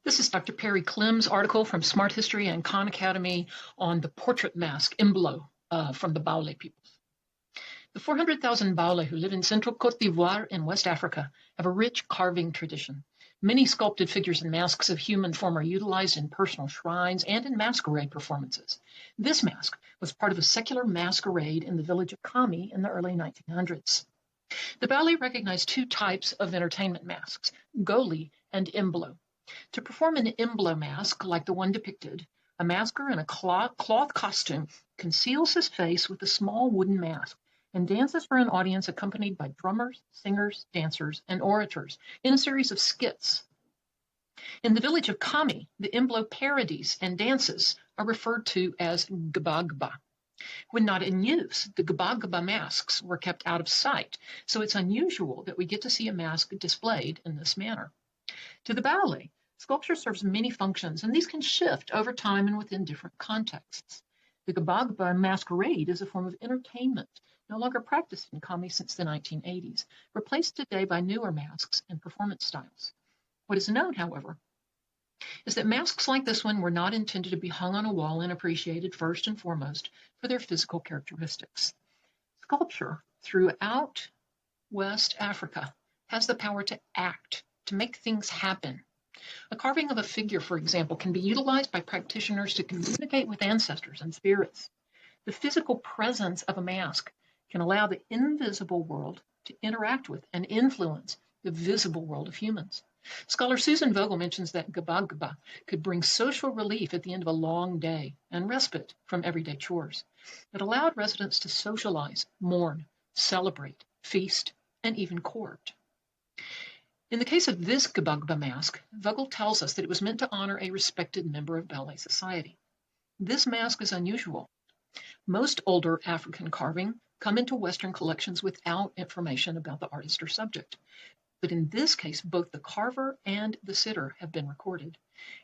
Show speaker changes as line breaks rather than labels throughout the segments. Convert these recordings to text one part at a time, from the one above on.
This is Dr. Perry Klim's article from Smart History and Khan Academy on the portrait mask, Mblo, from the Baule peoples. The 400,000 Baule who live in central Côte d'Ivoire in West Africa have a rich carving tradition. Many sculpted figures and masks of human form are utilized in personal shrines and in masquerade performances. This mask was part of a secular masquerade in the village of Kami in the early 1900s. The Baule recognized two types of entertainment masks, Goli and Mblo. To perform an Mblo mask like the one depicted, a masker in a cloth costume conceals his face with a small wooden mask and dances for an audience accompanied by drummers, singers, dancers, and orators in a series of skits. In the village of Kami, the Mblo parodies and dances are referred to as gba. When not in use, the gba masks were kept out of sight, so it's unusual that we get to see a mask displayed in this manner. To the Baule, sculpture serves many functions, and these can shift over time and within different contexts. The gba masquerade is a form of entertainment, no longer practiced in Kami since the 1980s, replaced today by newer masks and performance styles. What is known, however, is that masks like this one were not intended to be hung on a wall and appreciated first and foremost for their physical characteristics. Sculpture throughout West Africa has the power to act, to make things happen. A carving of a figure, for example, can be utilized by practitioners to communicate with ancestors and spirits. The physical presence of a mask can allow the invisible world to interact with and influence the visible world of humans. Scholar Susan Vogel mentions that gba could bring social relief at the end of a long day and respite from everyday chores. It allowed residents to socialize, mourn, celebrate, feast, and even court. In the case of this gba mask, Vogel tells us that it was meant to honor a respected member of Baule society. This mask is unusual. Most older African carving come into Western collections without information about the artist or subject. But in this case, both the carver and the sitter have been recorded.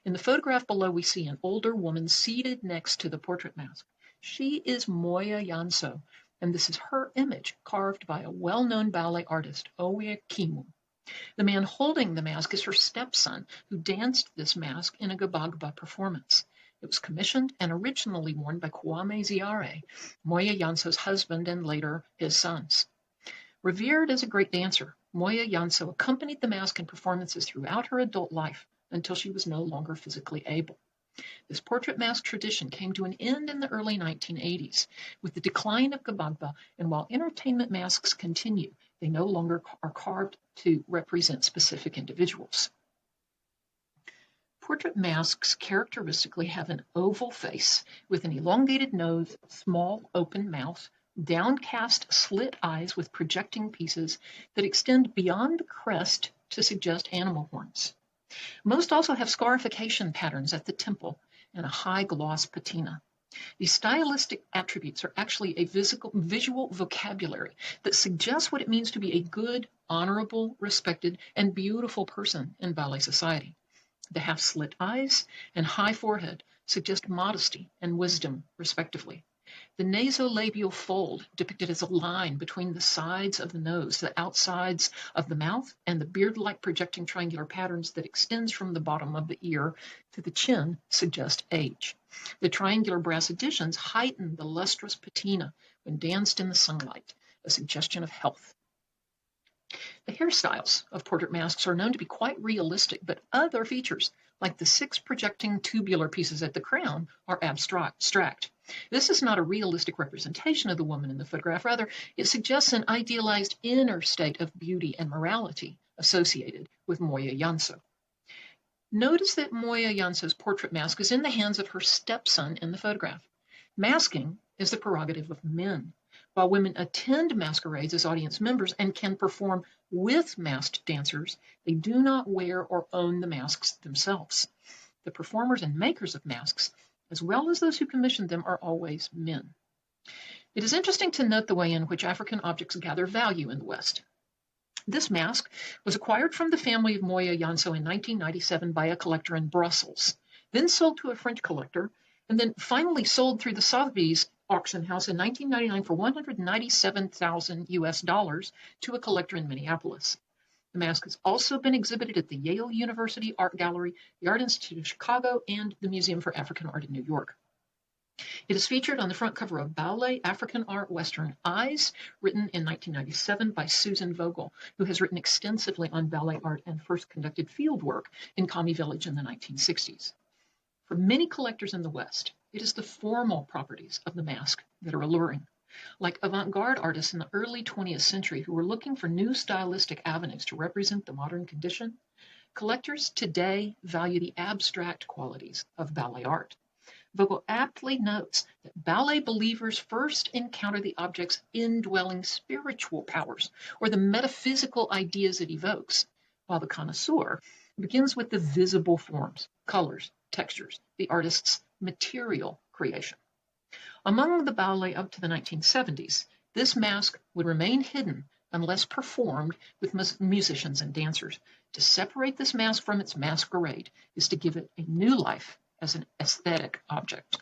In the photograph below, we see an older woman seated next to the portrait mask. She is Moya Yanso, and this is her image carved by a well-known Baule artist, Owe Kimu. The man holding the mask is her stepson, who danced this mask in a gba performance. It was commissioned and originally worn by Kwame Ziare, Moya Yanso's husband and later his sons. Revered as a great dancer, Moya Yanso accompanied the mask in performances throughout her adult life until she was no longer physically able. This portrait mask tradition came to an end in the early 1980s with the decline of gba, and while entertainment masks continue, they no longer are carved to represent specific individuals. Portrait masks characteristically have an oval face with an elongated nose, small open mouth, downcast slit eyes with projecting pieces that extend beyond the crest to suggest animal horns. Most also have scarification patterns at the temple and a high gloss patina. These stylistic attributes are actually a visual vocabulary that suggests what it means to be a good, honorable, respected, and beautiful person in Baule society. The half-slit eyes and high forehead suggest modesty and wisdom, respectively. The nasolabial fold, depicted as a line between the sides of the nose, the outsides of the mouth, and the beard-like projecting triangular patterns that extends from the bottom of the ear to the chin, suggest age. The triangular brass additions heighten the lustrous patina when danced in the sunlight, a suggestion of health. The hairstyles of portrait masks are known to be quite realistic, but other features, like the 6 projecting tubular pieces at the crown, are abstract. This is not a realistic representation of the woman in the photograph. Rather, it suggests an idealized inner state of beauty and morality associated with Moya Yanso. Notice that Moya Yanso's portrait mask is in the hands of her stepson in the photograph. Masking is the prerogative of men. While women attend masquerades as audience members and can perform with masked dancers, they do not wear or own the masks themselves. The performers and makers of masks, as well as those who commissioned them, are always men. It is interesting to note the way in which African objects gather value in the West. This mask was acquired from the family of Moya Yanso in 1997 by a collector in Brussels, then sold to a French collector, and then finally sold through the Sotheby's auction house in 1999 for $197,000 US to a collector in Minneapolis. The mask has also been exhibited at the Yale University Art Gallery, the Art Institute of Chicago, and the Museum for African Art in New York. It is featured on the front cover of Baule, African Art, Western Eyes, written in 1997 by Susan Vogel, who has written extensively on ballet art and first conducted field work in Kami Village in the 1960s. For many collectors in the West, it is the formal properties of the mask that are alluring. Like avant-garde artists in the early 20th century who were looking for new stylistic avenues to represent the modern condition, collectors today value the abstract qualities of ballet art. Vogel aptly notes that ballet believers first encounter the object's indwelling spiritual powers or the metaphysical ideas it evokes, while the connoisseur begins with the visible forms, colors, textures, the artist's material creation. Among the ballet up to the 1970s, this mask would remain hidden unless performed with musicians and dancers. To separate this mask from its masquerade is to give it a new life as an aesthetic object.